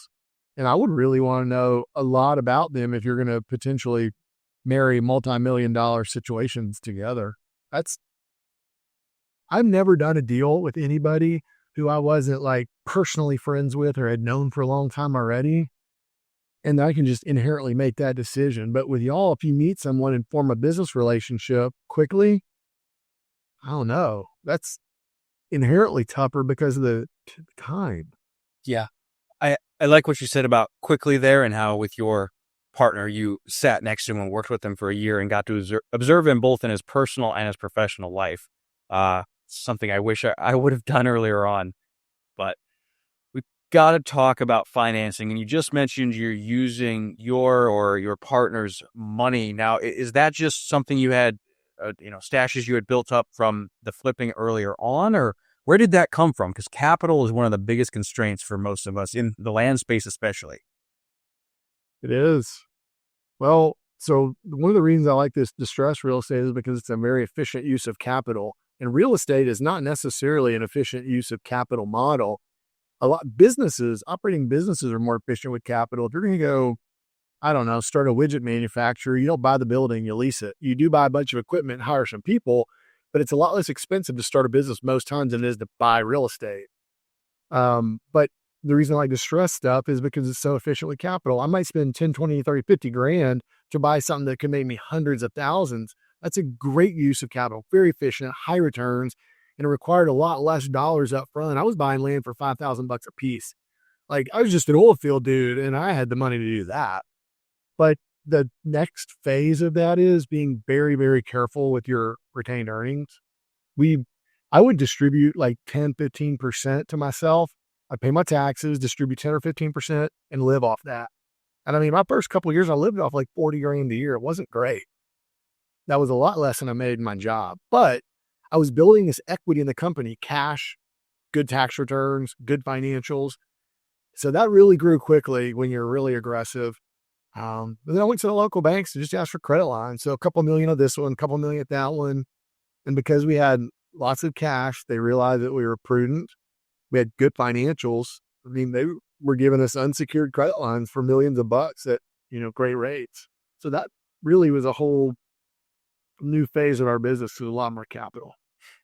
and I would really want to know a lot about them if you're going to potentially marry multi-million-dollar situations together. I've never done a deal with anybody who I wasn't personally friends with or had known for a long time already. And I can just inherently make that decision. But with y'all, if you meet someone and form a business relationship quickly, I don't know. That's inherently tougher because of the time. Yeah. I like what you said about quickly there, and how with your partner, you sat next to him and worked with him for a year and got to observe him both in his personal and his professional life. Something I wish I would have done earlier on. But got to talk about financing, and you just mentioned you're using your partner's money. Now, is that just something you had, stashes you had built up from the flipping earlier on, or where did that come from? Because capital is one of the biggest constraints for most of us in the land space, especially. It is. Well, so one of the reasons I like this distressed real estate is because it's a very efficient use of capital, and real estate is not necessarily an efficient use of capital model. Operating businesses are more efficient with capital. If you're going to go, I don't know, start a widget manufacturer, you don't buy the building, you lease it. You do buy a bunch of equipment, hire some people, but it's a lot less expensive to start a business most times than it is to buy real estate. But the reason I like distressed stuff is because it's so efficient with capital. I might spend 10, 20, 30, 50 grand to buy something that can make me hundreds of thousands. That's a great use of capital, very efficient, high returns, and it required a lot less dollars up front. I was buying land for $5,000 a piece. I was just an oil field dude and I had the money to do that. But the next phase of that is being very, very careful with your retained earnings. I would distribute 10, 15% to myself. I'd pay my taxes, distribute 10 or 15% and live off that. And I mean, my first couple of years, I lived off 40 grand a year. It wasn't great. That was a lot less than I made in my job, but I was building this equity in the company, cash, good tax returns, good financials. So that really grew quickly when you're really aggressive. But then I went to the local banks to just ask for credit lines. So a couple million of this one, a couple million at that one. And because we had lots of cash, they realized that we were prudent. We had good financials. I mean, they were giving us unsecured credit lines for millions of bucks at, great rates. So that really was a whole new phase of our business with a lot more capital.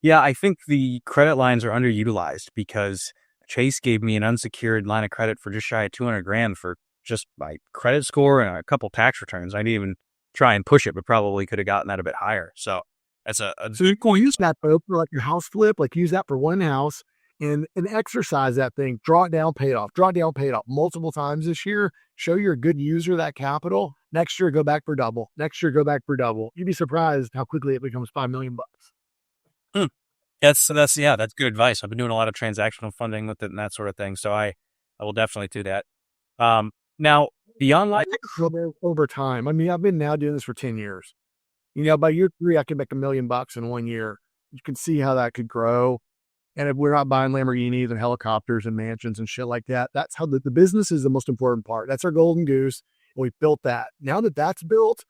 Yeah, I think the credit lines are underutilized because Chase gave me an unsecured line of credit for just shy of 200 grand for just my credit score and a couple tax returns. I didn't even try and push it, but probably could have gotten that a bit higher. So that's So you can use that for like your house flip, like use that for one house and exercise that thing, draw it down, pay it off multiple times this year. Show you're a good user of that capital. Next year, go back for double. Next year, go back for double. You'd be surprised how quickly it becomes $5 million. That's good advice. I've been doing a lot of transactional funding with it and that sort of thing. So I will definitely do that. Now beyond like over time. I mean, I've been now doing this for 10 years. By year 3, I could make $1 million in 1 year. You can see how that could grow. And if we're not buying Lamborghinis and helicopters and mansions and shit like that, that's how the business is the most important part. That's our golden goose. And we built that. Now that that's built,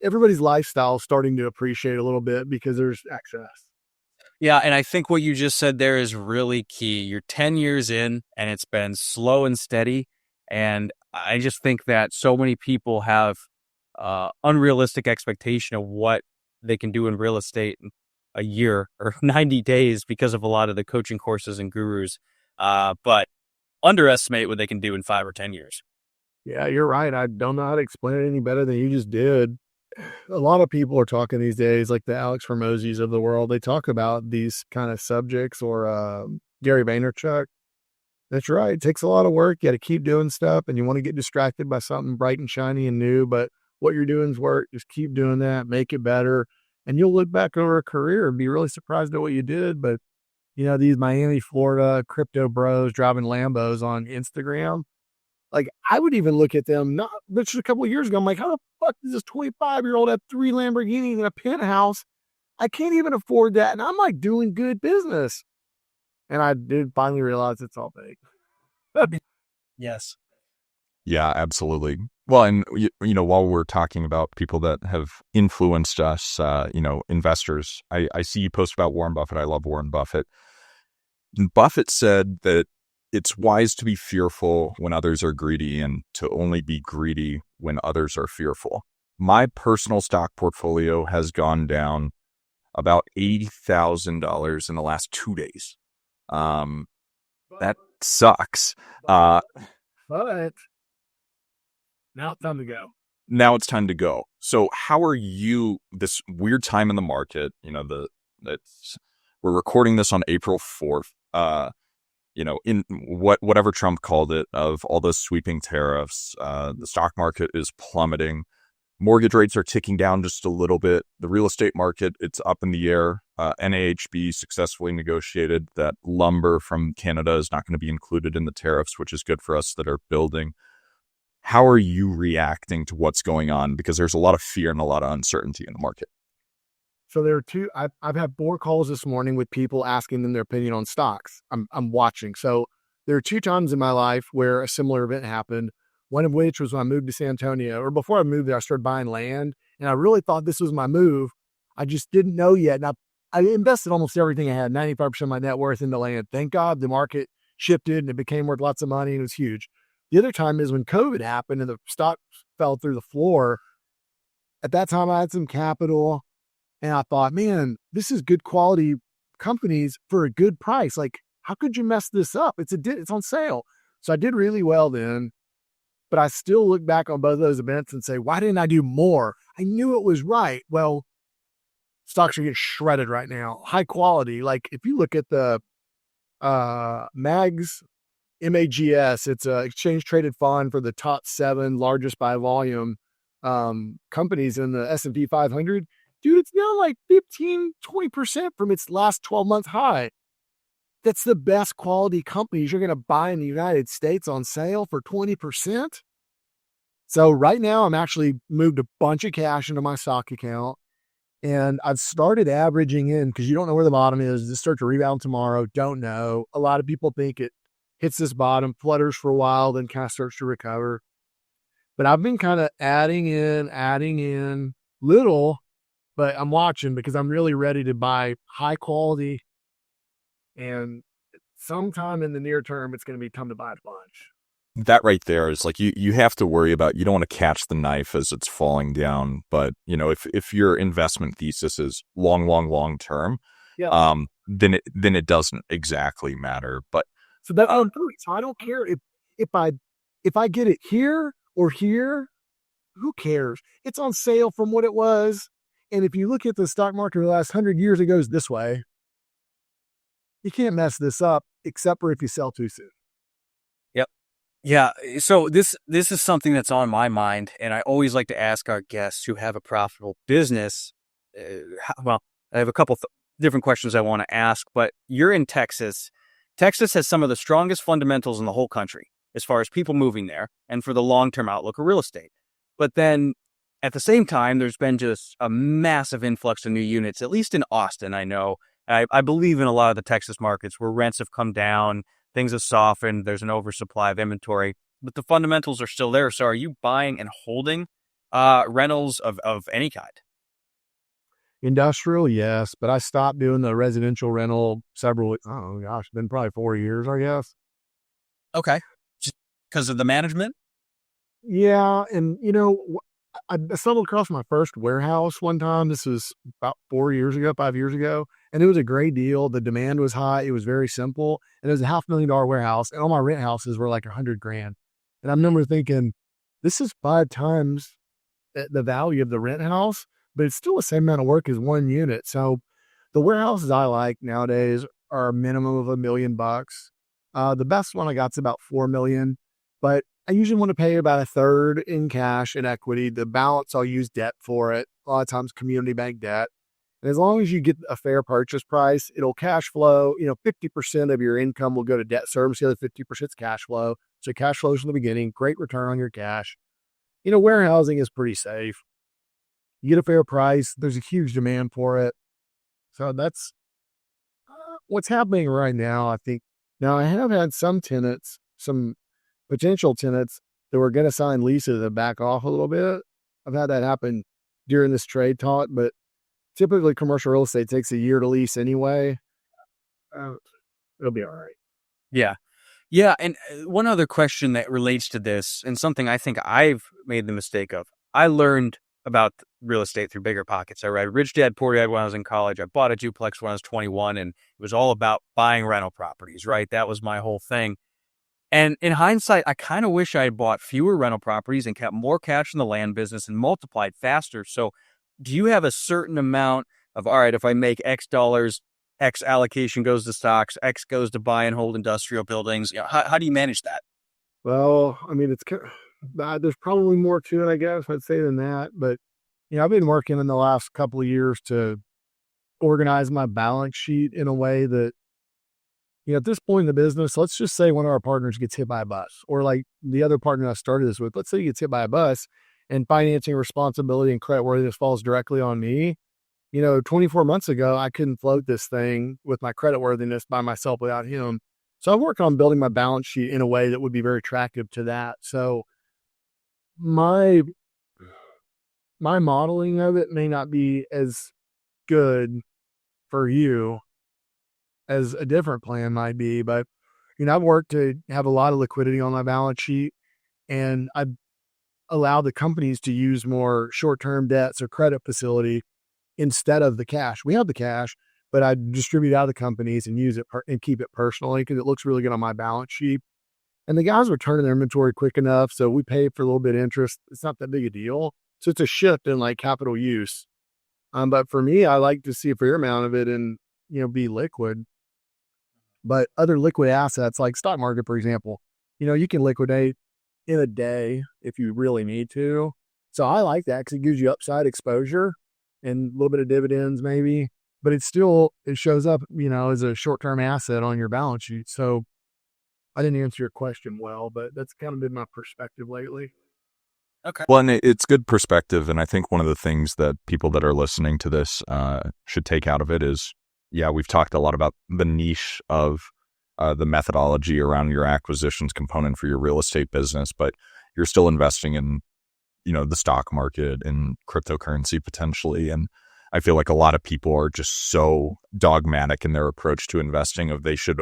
everybody's lifestyle is starting to appreciate a little bit because there's access. Yeah, and I think what you just said there is really key. You're 10 years in, and it's been slow and steady. And I just think that so many people have unrealistic expectation of what they can do in real estate in a year or 90 days because of a lot of the coaching courses and gurus, but underestimate what they can do in 5 or 10 years. Yeah, you're right. I don't know how to explain it any better than you just did. A lot of people are talking these days, like the Alex Hormozis of the world. They talk about these kind of subjects, or Gary Vaynerchuk. That's right. It takes a lot of work. You got to keep doing stuff, and you want to get distracted by something bright and shiny and new. But what you're doing is work. Just keep doing that. Make it better. And you'll look back over a career and be really surprised at what you did. But, these Miami, Florida crypto bros driving Lambos on Instagram, like I would even look at them, not just a couple of years ago. I'm like, how the fuck does this 25-year-old have 3 Lamborghinis and a penthouse? I can't even afford that. And I'm like doing good business. And I did finally realize it's all fake. Yes. Yeah, absolutely. Well, and while we're talking about people that have influenced us, investors, I see you post about Warren Buffett. I love Warren Buffett. And Buffett said that it's wise to be fearful when others are greedy and to only be greedy when others are fearful. My personal stock portfolio has gone down about $80,000 in the last 2 days. That sucks. But now it's time to go. Now it's time to go. So how are you, this weird time in the market, we're recording this on April 4th, in whatever Trump called it, of all those sweeping tariffs, the stock market is plummeting. Mortgage rates are ticking down just a little bit. The real estate market, it's up in the air. NAHB successfully negotiated that lumber from Canada is not going to be included in the tariffs, which is good for us that are building. How are you reacting to what's going on? Because there's a lot of fear and a lot of uncertainty in the market. So there are two. I've had 4 calls this morning with people asking them their opinion on stocks. I'm watching. So there are 2 times in my life where a similar event happened. One of which was when I moved to San Antonio, or before I moved there, I started buying land, and I really thought this was my move. I just didn't know yet. And I invested almost everything I had, 95% of my net worth into land. Thank God the market shifted and it became worth lots of money and it was huge. The other time is when COVID happened and the stock fell through the floor. At that time, I had some capital and I thought, man, this is good quality companies for a good price. Like, how could you mess this up? It's on sale. So I did really well then, but I still look back on both of those events and say, why didn't I do more? I knew it was right. Well, stocks are getting shredded right now. High quality. Like if you look at the MAGS, MAGS, it's an exchange traded fund for the top 7 largest by volume companies in the S&P 500. Dude, it's down like 15-20% from its last 12-month high. That's the best quality companies you're going to buy in the United States on sale for 20%. So right now I'm actually moved a bunch of cash into my stock account and I've started averaging in, because you don't know where the bottom is. Does it start to rebound tomorrow? Don't know. A lot of people think it hits this bottom, flutters for a while, then kind of starts to recover. But I've been kind of adding in little, but I'm watching because I'm really ready to buy high quality. And sometime in the near term, it's going to be time to buy a bunch. That right there is like you have to worry about, you don't want to catch the knife as it's falling down. But, if your investment thesis is long term, Yeah. then it doesn't exactly matter. But So that's what I'm doing. So I don't care if I get it here or here, who cares? It's on sale from what it was. And if you look at the stock market the last 100 years, it goes this way. You can't mess this up except for if you sell too soon. Yep. Yeah. So this is something that's on my mind, and I always like to ask our guests who have a profitable business. I have a couple different questions I want to ask, but you're in Texas. Texas has some of the strongest fundamentals in the whole country as far as people moving there and for the long-term outlook of real estate. But then at the same time, there's been just a massive influx of new units, at least in Austin, I know. I believe in a lot of the Texas markets where rents have come down, things have softened, there's an oversupply of inventory, but the fundamentals are still there. So are you buying and holding rentals of any kind? Industrial, yes, but I stopped doing the residential rental been probably 4 years, I guess. Okay. Just because of the management? Yeah, and I stumbled across my first warehouse one time. This was about 5 years ago, and it was a great deal. The demand was high. It was very simple, and it was a $500,000 warehouse, and all my rent houses were like $100,000. And I remember thinking, this is 5 times the value of the rent house, but it's still the same amount of work as one unit. So the warehouses I like nowadays are a minimum of $1 million. The best one I got is about $4 million, but I usually want to pay about a third in cash and equity. The balance, I'll use debt for it. A lot of times community bank debt. And as long as you get a fair purchase price, it'll cash flow. 50% of your income will go to debt service. The other 50% is cash flow. So cash flows from the beginning, great return on your cash. Warehousing is pretty safe. You get a fair price. There's a huge demand for it. So that's what's happening right now, I think. Now, I have had some potential tenants that were going to sign leases that back off a little bit. I've had that happen during this trade talk, but typically commercial real estate takes a year to lease anyway. It'll be all right. Yeah. Yeah. And one other question that relates to this, and something I think I've made the mistake of, I learned about real estate through Bigger Pockets. I read Rich Dad, Poor Dad when I was in college. I bought a duplex when I was 21, and it was all about buying rental properties, right? That was my whole thing. And in hindsight, I kind of wish I had bought fewer rental properties and kept more cash in the land business and multiplied faster. So do you have a certain amount of, all right, if I make X dollars, X allocation goes to stocks, X goes to buy and hold industrial buildings? How do you manage that? Well, I mean, there's probably more to it, I guess I'd say, than that. But, I've been working in the last couple of years to organize my balance sheet in a way that, at this point in the business, let's just say one of our partners gets hit by a bus, or like the other partner I started this with, let's say he gets hit by a bus and financing responsibility and creditworthiness falls directly on me. 24 months ago, I couldn't float this thing with my creditworthiness by myself without him. So I've worked on building my balance sheet in a way that would be very attractive to that. So my modeling of it may not be as good for you as a different plan might be, but I've worked to have a lot of liquidity on my balance sheet, and I've allowed the companies to use more short-term debts or credit facility instead of the cash. We have the cash, but I distribute out of the companies and use it and keep it personally because it looks really good on my balance sheet. And the guys were turning their inventory quick enough, so we pay for a little bit of interest. It's not that big a deal. So it's a shift in like capital use. But for me, I like to see a fair amount of it and be liquid. But other liquid assets like stock market, for example, you can liquidate in a day if you really need to. So I like that because it gives you upside exposure and a little bit of dividends maybe, but it shows up, as a short-term asset on your balance sheet. So I didn't answer your question well, but that's kind of been my perspective lately. Okay. Well, and it's good perspective. And I think one of the things that people that are listening to this should take out of it is, we've talked a lot about the niche of the methodology around your acquisitions component for your real estate business, but you're still investing in the stock market and cryptocurrency potentially. And I feel like a lot of people are just so dogmatic in their approach to investing of they should,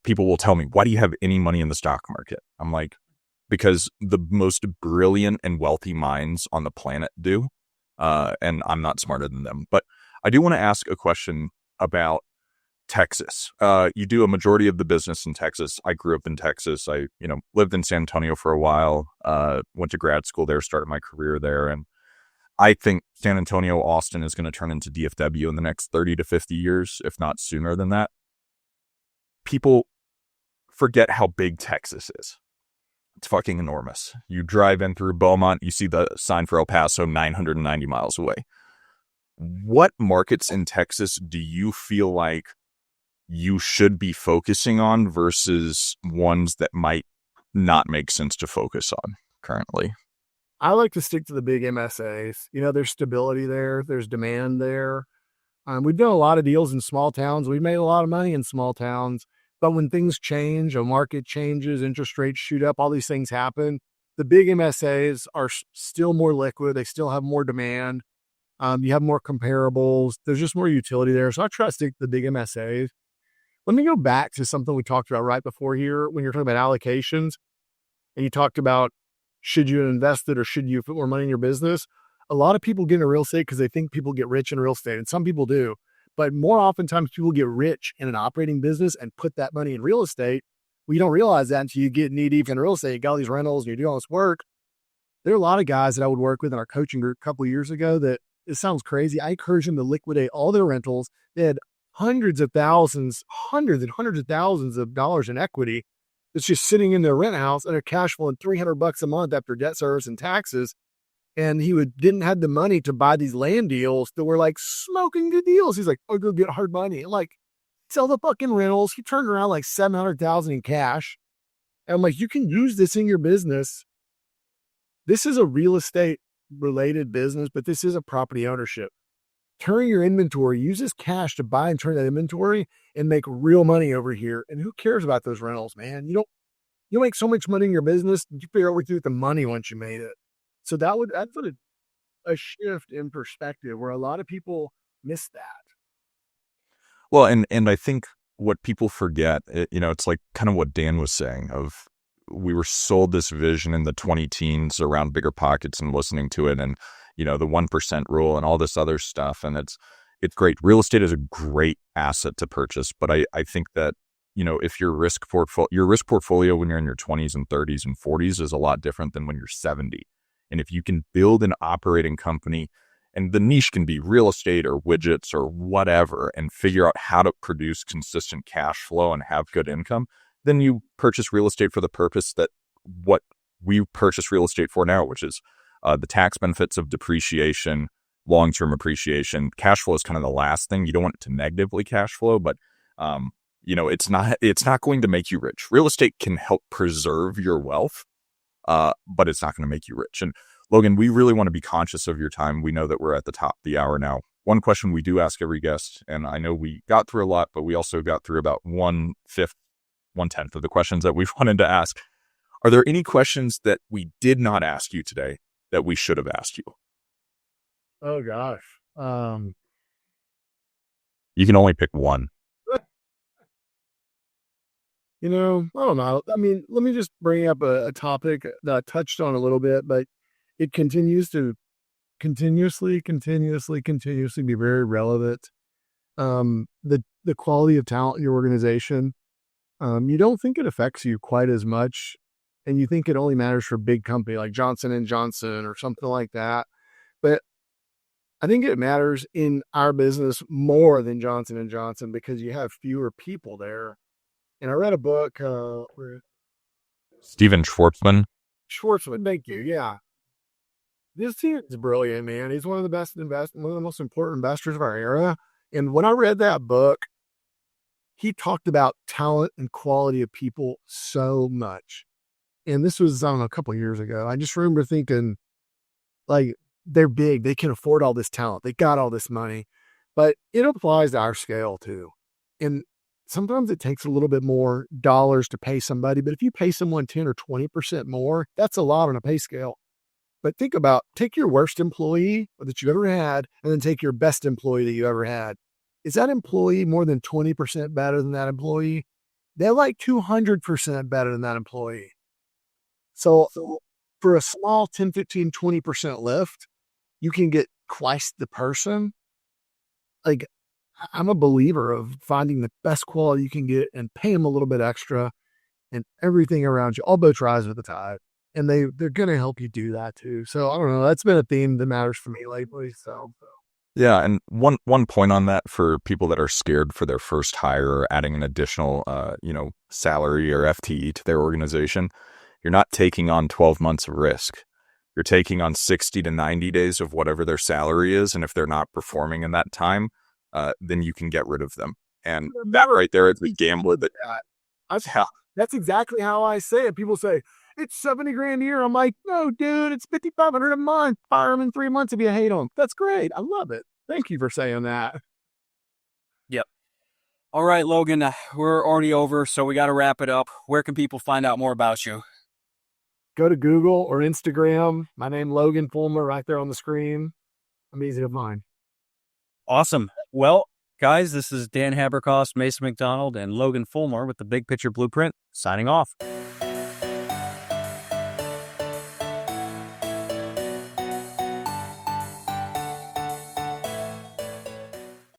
people will tell me, why do you have any money in the stock market? I'm like, because the most brilliant and wealthy minds on the planet do. And I'm not smarter than them. But I do want to ask a question about Texas. You do a majority of the business in Texas. I grew up in Texas. I, lived in San Antonio for a while, went to grad school there, started my career there. And I think San Antonio, Austin is going to turn into DFW in the next 30 to 50 years, if not sooner than that. People forget how big Texas is. It's fucking enormous. You drive in through Beaumont, you see the sign for El Paso 990 miles away. What markets in Texas do you feel like you should be focusing on versus ones that might not make sense to focus on currently? I like to stick to the big MSAs. There's stability there. There's demand there. We've done a lot of deals in small towns. We've made a lot of money in small towns. But when things change, a market changes, interest rates shoot up, all these things happen. The big MSAs are still more liquid. They still have more demand. You have more comparables. There's just more utility there. So I try to stick to the big MSAs. Let me go back to something we talked about right before here when you're talking about allocations. And you talked about, should you invest it or should you put more money in your business? A lot of people get into real estate because they think people get rich in real estate. And some people do. But more oftentimes people get rich in an operating business and put that money in real estate. Well, you don't realize that until you get knee deep in real estate. You got all these rentals and you're doing all this work. There are a lot of guys that I would work with in our coaching group a couple of years ago that, it sounds crazy, I encouraged them to liquidate all their rentals. They had hundreds and hundreds of thousands of dollars in equity. It's just sitting in their rent house and they're cash flowing $300 a month after debt service and taxes. And he didn't have the money to buy these land deals that were like smoking good deals. He's like, oh, go get hard money. Like, sell the fucking rentals. He turned around like $700,000 in cash. And I'm like, you can use this in your business. This is a real estate related business, but this is a property ownership. Turn your inventory, use this cash to buy and turn that inventory and make real money over here. And who cares about those rentals, man? You make so much money in your business. You figure out what to do with the money once you made it. So that's a shift in perspective where a lot of people miss that. Well, and I think what people forget, it's like kind of what Dan was saying of we were sold this vision in the 20 teens around bigger pockets and listening to it and, the 1% rule and all this other stuff. And it's great. Real estate is a great asset to purchase. But I think that, if your risk portfolio when you're in your 20s and 30s and 40s is a lot different than when you're 70. And if you can build an operating company, and the niche can be real estate or widgets or whatever, and figure out how to produce consistent cash flow and have good income, then you purchase real estate for the purpose that what we purchase real estate for now, which is the tax benefits of depreciation, long-term appreciation. Cash flow is kind of the last thing. You don't want it to negatively cash flow, but it's not going to make you rich. Real estate can help preserve your wealth, but it's not going to make you rich. And Logan, we really want to be conscious of your time. We know that we're at the top of the hour now. One question we do ask every guest, and I know we got through a lot, but we also got through about 1/10 of the questions that we wanted to ask. Are there any questions that we did not ask you today that we should have asked you? Oh gosh. You can only pick one. I don't know. I mean, let me just bring up a topic that I touched on a little bit, but it continues to continuously be very relevant. The quality of talent in your organization, you don't think it affects you quite as much, and you think it only matters for a big company like Johnson & Johnson or something like that. But I think it matters in our business more than Johnson & Johnson because you have fewer people there. And I read a book, Steven Schwartzman. Thank you. Yeah. This dude's brilliant, man. He's one of the best one of the most important investors of our era. And when I read that book, he talked about talent and quality of people so much. And this was, I don't know, a couple of years ago. I just remember thinking, like, they're big. They can afford all this talent. They got all this money. But it applies to our scale, too. And sometimes it takes a little bit more dollars to pay somebody. But if you pay someone 10 or 20% more, that's a lot on a pay scale. But take your worst employee that you ever had, and then take your best employee that you ever had. Is that employee more than 20% better than that employee? They're like 200% better than that employee. So for a small 10, 15, 20% lift, you can get twice the person. Like, I'm a believer of finding the best quality you can get and pay them a little bit extra, and everything around you. All boats rise with the tide. And they're going to help you do that too. So I don't know. That's been a theme that matters for me lately. So Yeah, and one point on that for people that are scared for their first hire or adding an additional, salary or FTE to their organization, you're not taking on 12 months of risk. You're taking on 60 to 90 days of whatever their salary is, and if they're not performing in that time, then you can get rid of them. And that right there is the gambler that. That's exactly how I say it. People say it's 70 grand a year. I'm like, no, dude, it's 5,500 a month. Fire them in 3 months if you hate them. That's great. I love it. Thank you for saying that. Yep. All right, Logan, we're already over, so we got to wrap it up. Where can people find out more about you? Go to Google or Instagram. My name, Logan Fullmer, right there on the screen. I'm easy to find. Awesome. Well, guys, this is Dan Haberkost, Mason McDonald, and Logan Fullmer with the Big Picture Blueprint, signing off.